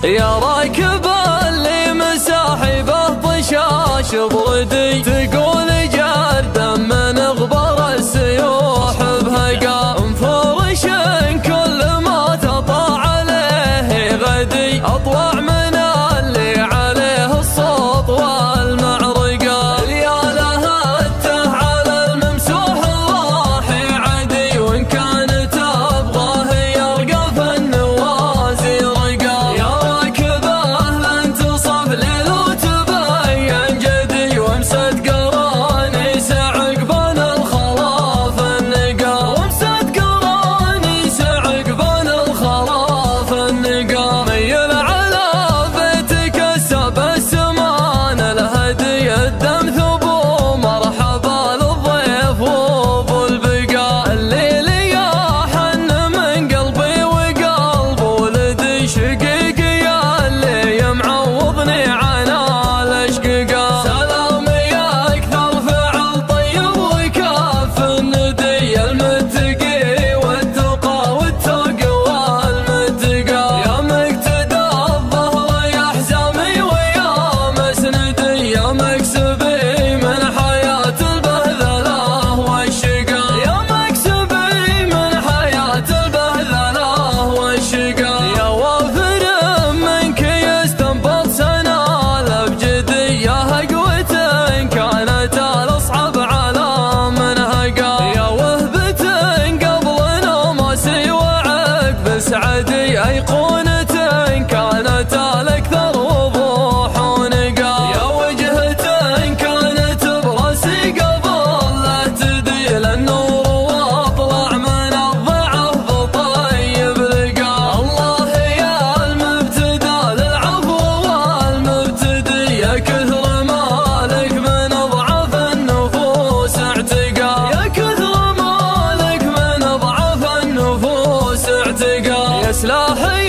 يا راكب اللي مساحبه طشاش بردي، تقول جردا من غبر السيوح بهقا، مفرش كل ما تطاع عليه غدي، اطلع من اللي عليه الصوت والمعرقه، ليالها الته على الممسوح الراحي عدي، وان كانت ابغاه يرقى في النوازي رقا، يا راكبه لن تصف ليل وتبين جدي، وامسد قرانيس عقبان الخلاف النقا، وامسد قرانيس عقبان الخلاف النقا، ميل على بيتك السب السمان الهدي، الدم ثبو مرحبا للضيف وابو البقا، الليل يا حن من قلبي وقلب ولدي، شقيقي اللي معوضني عن الاشققا، سلامي اكثر فعل طيب وكاف الندي، المتقي والتقى والتقوى المتقى، يا مقتدى الظهر يا حزامي ويا مسندي، يا مكسبي من حياة البهذله والشقا، يا مكسبي من حياة البهذله والشقا، يا وافر منك يستنبط سنال بجدي، يا هقوة كانت الاصعب على منهقا، يا وهبة قبل نومسي وعقب سعدي، ايقونة كانت الاكثر وضوح ونقا، يا وجهة كانت براسي قبل لا تدي، للنور واطلع من الضعف طيب لقا، الله يا المبتدى للعفو والمبتدي، يا كثر مالك من اضعف النفوس اعتقا، يا كثر مالك من اضعف النفوس اعتقا، يا سلاحي